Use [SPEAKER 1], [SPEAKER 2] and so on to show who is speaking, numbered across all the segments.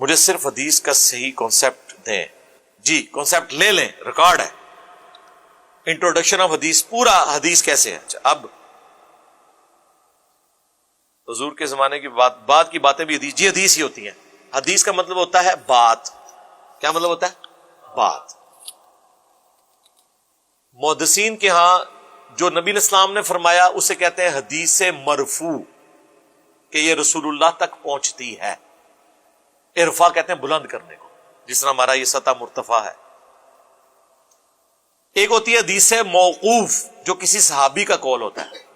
[SPEAKER 1] مجھے صرف حدیث کا صحیح کانسیپٹ دیں. جی کانسیپٹ لے لیں، ریکارڈ ہے. انٹروڈکشن آف حدیث، پورا حدیث کیسے ہے. اب حضور کے زمانے کی بات کی باتیں بھی حدیث، جی حدیث ہی ہوتی ہیں. حدیث کا مطلب ہوتا ہے بات. کیا مطلب ہوتا ہے؟ بات. محدثین کے ہاں جو نبی علیہ السلام نے فرمایا اسے کہتے ہیں حدیث مرفوع، کہ یہ رسول اللہ تک پہنچتی ہے. ارفا کہتے ہیں بلند کرنے کو، جس طرح ہمارا یہ سطح مرتفع ہے. ایک ہوتی ہے حدیث موقوف، جو کسی صحابی کا قول ہوتا ہے،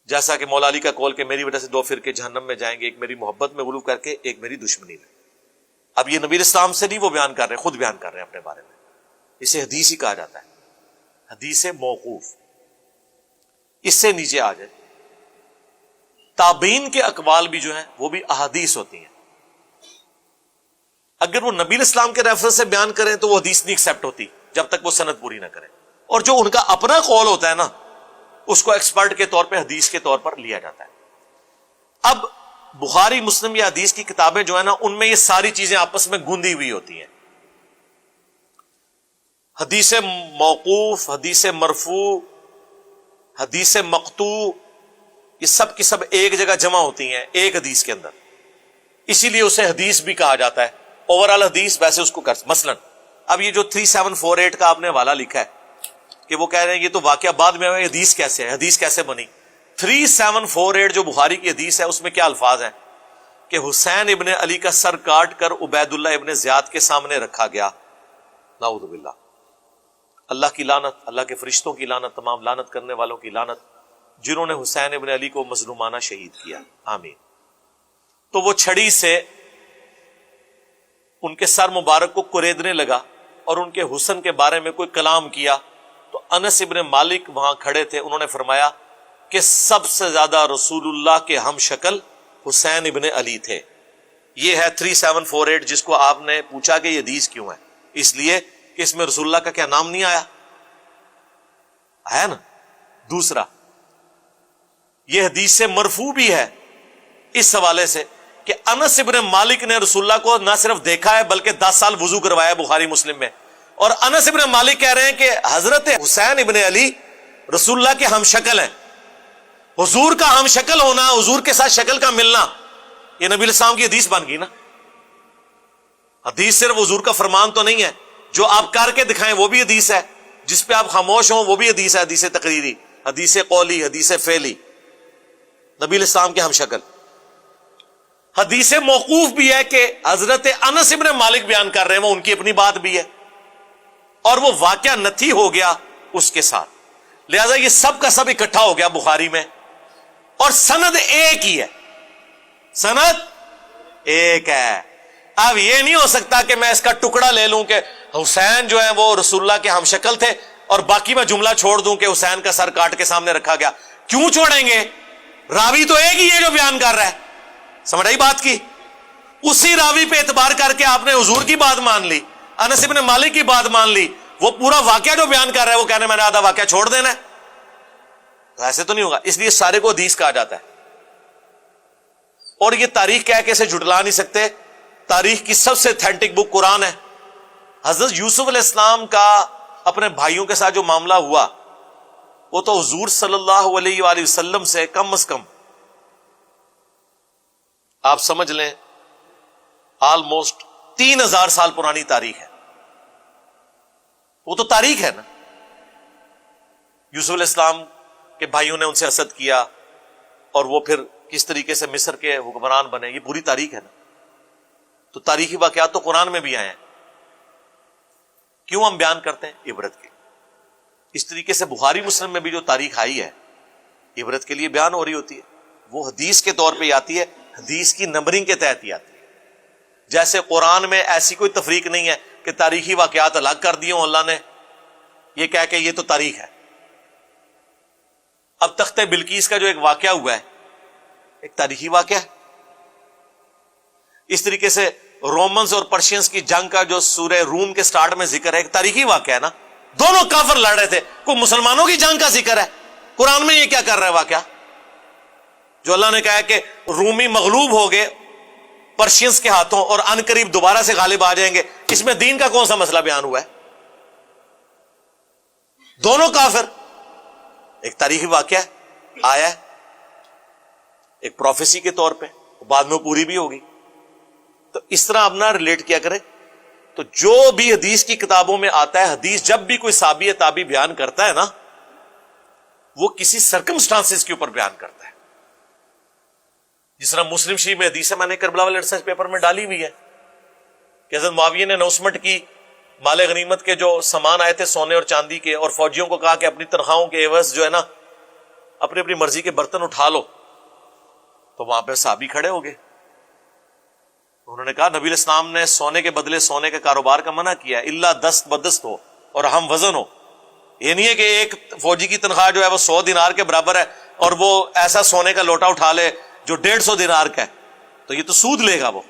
[SPEAKER 1] جیسا کہ مولا علی کا قول کہ میری وجہ سے 2 فرقے جہنم میں جائیں گے، ایک میری محبت میں غلو کر کے، ایک میری دشمنی میں. اب یہ نبی اسلام سے نہیں وہ بیان کر رہے ہیں، خود بیان کر رہے ہیں اپنے بارے میں. اسے حدیث ہی کہا جاتا ہے، حدیث موقوف. اس سے نیچے آ جائے تابعین کے اقوال بھی جو ہیں وہ بھی احادیث ہوتی ہیں. اگر وہ نبی اسلام کے ریفرنس سے بیان کریں تو وہ حدیث نہیں ایکسپٹ ہوتی جب تک وہ سند پوری نہ کریں. اور جو ان کا اپنا قول ہوتا ہے نا، اس کو ایکسپرٹ کے طور پہ حدیث کے طور پر لیا جاتا ہے. اب بخاری مسلم یا حدیث کی کتابیں جو ہے نا، ان میں یہ ساری چیزیں آپس میں گوندھی ہوئی ہوتی ہیں. حدیث موقوف، حدیث مرفوع، حدیث مقطوع، یہ سب کی سب ایک جگہ جمع ہوتی ہیں ایک حدیث کے اندر. اسی لیے اسے حدیث بھی کہا جاتا ہے. اوور آل حدیث ویسے اس کو مثلا اب یہ جو 3748 کا آپ نے حوالہ لکھا ہے کہ وہ کہہ رہے ہیں یہ تو واقعہ بعد میں ہے، حدیث کیسے ہے، حدیث کیسے بنی. 3748 جو بخاری کی حدیث ہے اس میں کیا الفاظ ہیں کہ حسین ابن علی کا سر کاٹ کر عبید اللہ ابن زیاد کے سامنے رکھا گیا. نعوذ باللہ. اللہ کی لعنت، اللہ کے فرشتوں کی لعنت، تمام لعنت کرنے والوں کی لعنت جنہوں نے حسین ابن علی کو مظلومانہ شہید کیا. آمین. تو وہ چھڑی سے ان کے سر مبارک کو کریدنے لگا اور ان کے حسن کے بارے میں کوئی کلام کیا. تو انس ابن مالک وہاں کھڑے تھے، انہوں نے فرمایا کہ سب سے زیادہ رسول اللہ کے ہم شکل حسین ابن علی تھے. یہ ہے 3748 جس کو آپ نے پوچھا کہ یہ حدیث کیوں ہے. اس لیے کہ اس میں رسول اللہ کا کیا نام نہیں آیا ہے نا. دوسرا یہ حدیث سے مرفوع بھی ہے اس حوالے سے کہ انس ابن مالک نے رسول اللہ کو نہ صرف دیکھا ہے بلکہ 10 سال وضو کروایا بخاری مسلم میں. اور انس ابن مالک کہہ رہے ہیں کہ حضرت حسین ابن علی رسول اللہ کے ہم شکل ہیں. حضور کا ہم شکل ہونا، حضور کے ساتھ شکل کا ملنا، یہ نبی علیہ السلام کی حدیث بن گئی نا. حدیث صرف حضور کا فرمان تو نہیں ہے، جو آپ کر کے دکھائیں وہ بھی حدیث ہے، جس پہ آپ خاموش ہوں وہ بھی حدیث ہے. حدیث تقریری، حدیث قولی، حدیث فعلی، نبی علیہ السلام کے ہم شکل. حدیث موقوف بھی ہے کہ حضرت انس ابن مالک بیان کر رہے ہیں، وہ ان کی اپنی بات بھی ہے اور وہ واقعہ نتھی ہو گیا اس کے ساتھ. لہذا یہ سب کا سب اکٹھا ہو گیا بخاری میں، اور سند ایک ہی ہے، سند ایک ہے. اب یہ نہیں ہو سکتا کہ میں اس کا ٹکڑا لے لوں کہ حسین جو ہے وہ رسول اللہ کے ہم شکل تھے اور باقی میں جملہ چھوڑ دوں کہ حسین کا سر کاٹ کے سامنے رکھا گیا. کیوں چھوڑیں گے؟ راوی تو ایک ہی ہے جو بیان کر رہا ہے. سمجھ آئی بات کی؟ اسی راوی پہ اعتبار کر کے آپ نے حضور کی بات مان لی، انس ابن مالک کی بات مان لی. وہ پورا واقعہ جو بیان کر رہا ہے وہ کہنے میں نے آدھا واقعہ چھوڑ دینا ہے، تو ایسے تو نہیں ہوگا. اس لیے سارے کو حدیث کہا جاتا ہے. اور یہ تاریخ کہہ کے اسے جھٹلا نہیں سکتے. تاریخ کی سب سے اتھینٹک بک قرآن ہے. حضرت یوسف علیہ السلام کا اپنے بھائیوں کے ساتھ جو معاملہ ہوا وہ تو حضور صلی اللہ علیہ وآلہ وسلم سے کم از کم آپ سمجھ لیں آلموسٹ 3000 سال پرانی تاریخ ہے. وہ تو تاریخ ہے نا. یوسف علیہ السلام کے بھائیوں نے ان سے حسد کیا اور وہ پھر کس طریقے سے مصر کے حکمران بنے، یہ پوری تاریخ ہے نا. تو تاریخی واقعات تو قرآن میں بھی آئے ہیں. کیوں ہم بیان کرتے ہیں؟ عبرت کے. اس طریقے سے بخاری مسلم میں بھی جو تاریخ آئی ہے عبرت کے لیے بیان ہو رہی ہوتی ہے. وہ حدیث کے طور پہ آتی ہے، حدیث کی نمبرنگ کے تحت ہی آتی ہے. جیسے قرآن میں ایسی کوئی تفریق نہیں ہے کہ تاریخی واقعات الگ کر دی ہوں اللہ نے، یہ کہہ کہ یہ تو تاریخ ہے. اب تخت بلقیس کا جو ایک واقعہ ہوا ہے ایک تاریخی واقعہ ہے. اس طریقے سے رومنز اور پرشینز کی جنگ کا جو سورہ روم کے سٹارٹ میں ذکر ہے ایک تاریخی واقعہ ہے نا. دونوں کافر لڑ رہے تھے، کوئی مسلمانوں کی جنگ کا ذکر ہے قرآن میں. یہ کیا کر رہا ہے واقعہ جو اللہ نے کہا ہے کہ رومی مغلوب ہو گئے پرشینز کے ہاتھوں اور ان قریب دوبارہ سے غالب آ جائیں گے. اس میں دین کا کون سا مسئلہ بیان ہوا ہے؟ دونوں کافر. ایک تاریخی واقعہ آیا ہے ایک پروفیسی کے طور پہ, بعد میں پوری بھی ہوگی. تو اس طرح اپنا ریلیٹ کیا کرے. تو جو بھی حدیث کی کتابوں میں آتا ہے, حدیث جب بھی کوئی صحابی تابعی بیان کرتا ہے نا, وہ کسی سرکمسٹانسز کے اوپر بیان کرتا ہے. جس طرح مسلم شریف میں حدیث ہے, میں نے کربلا والے ریسرچ پیپر میں ڈالی ہوئی ہے کہ حضرت معاویہ نے اناؤنسمنٹ کی مال غنیمت کے جو سامان آئے تھے سونے اور چاندی کے, اور فوجیوں کو کہا کہ اپنی تنخواہوں کے عوض جو ہے نا اپنی اپنی مرضی کے برتن اٹھا لو. تو وہاں پہ صحابی کھڑے ہو گئے. انہوں نے کہا نبی علیہ السلام نے سونے کے بدلے سونے کے کاروبار کا منع کیا ہے, اللہ دست بدست ہو اور ہم وزن ہو. یہ نہیں ہے کہ ایک فوجی کی تنخواہ جو ہے وہ 100 دینار کے برابر ہے اور وہ ایسا سونے کا لوٹا اٹھا لے جو 150 دینار کا ہے, تو یہ تو سود لے گا وہ.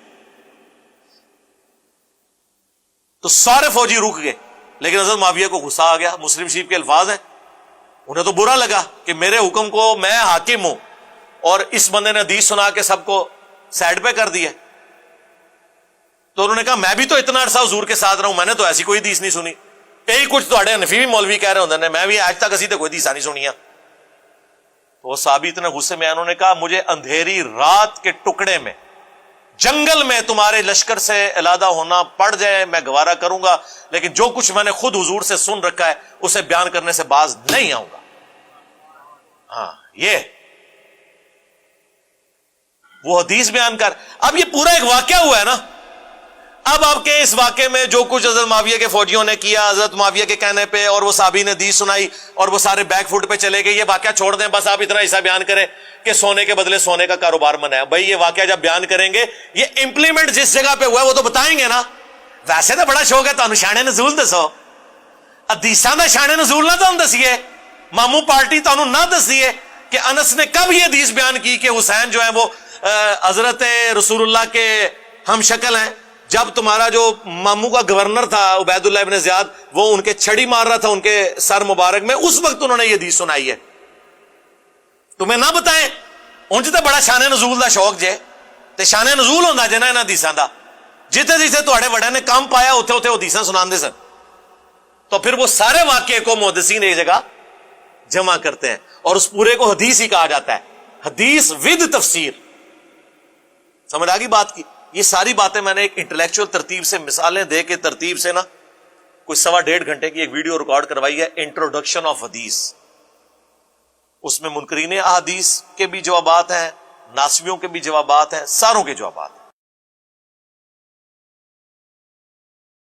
[SPEAKER 1] تو سارے فوجی رک گئے. لیکن حضرت معاویہ کو غصہ آ گیا. مسلم شریف کے الفاظ ہیں, انہیں تو برا لگا کہ میرے حکم کو میں حاکم ہوں اور اس بندے نے حدیث سنا کے سب کو سائڈ پہ کر دیا. تو انہوں نے کہا میں بھی تو اتنا عرصہ حضور کے ساتھ رہا ہوں, میں نے تو ایسی کوئی حدیث نہیں سنی. یہی کچھ تھوڑے حنفی بھی مولوی کہہ رہے ہوتے ہیں, میں بھی آج تک اسی تے کوئی حدیث نہیں سنی. تو وہ صحابی اتنے غصے میں, انہوں نے کہا مجھے اندھیری رات کے ٹکڑے میں جنگل میں تمہارے لشکر سے علیحدہ ہونا پڑ جائے میں گوارا کروں گا, لیکن جو کچھ میں نے خود حضور سے سن رکھا ہے اسے بیان کرنے سے باز نہیں آؤں گا. ہاں یہ وہ حدیث بیان کر. اب یہ پورا ایک واقعہ ہوا ہے نا. اب آپ کے اس واقعے میں جو کچھ حضرت معاویہ کے فوجیوں نے کیا حضرت معاویہ کے کہنے پہ, اور وہ صحابی نے حدیث سنائی اور وہ سارے بیک فوٹ پہ چلے گئے, یہ واقعہ چھوڑ دیں. بس آپ اتنا حصہ بیان کریں کہ سونے کے بدلے سونے کا کاروبار منع ہے. بھائی یہ واقعہ جب بیان کریں گے, یہ امپلیمنٹ جس جگہ پہ ہوا ہے وہ تو بتائیں گے نا. ویسے تو بڑا شوق ہے تمہیں شان نزول دسو, حدیثاں دا شان نزول نہ تم دسیے, ماموں پارٹی تمہیں نہ دسیے کہ انس نے کب یہ حدیث بیان کی کہ حسین جو ہے وہ حضرت رسول اللہ کے ہم شکل ہیں. جب تمہارا جو ماموں کا گورنر تھا عبید اللہ ابن زیاد, وہ ان کے چھڑی مار رہا تھا ان کے سر مبارک میں, اس وقت انہوں نے یہ حدیث سنائی ہے. تمہیں نہ بتائیں انج تے بڑا شان نزول دا شوق جے, تے شان نزول ہوندا جے نا انہاں حدیثاں دا. جتے جتے تواڈے وڈیاں نے کام پایا اوتھے اوتھے حدیثاں سناندے سن. تو پھر وہ سارے واقعے کو محدثین ایک جگہ جمع کرتے ہیں اور اس پورے کو حدیث ہی کہا جاتا ہے, حدیث ود تفسیر. سمجھ آ گئی بات کی. یہ ساری باتیں میں نے ایک انٹلیکچوئل ترتیب سے مثالیں دے کے ترتیب سے نا کوئی 1.5 گھنٹے کی ایک ویڈیو ریکارڈ کروائی ہے, انٹروڈکشن آف حدیث. اس میں منکرین احادیث کے بھی جوابات ہیں, ناسبیوں کے بھی جوابات ہیں, ساروں کے جوابات ہیں.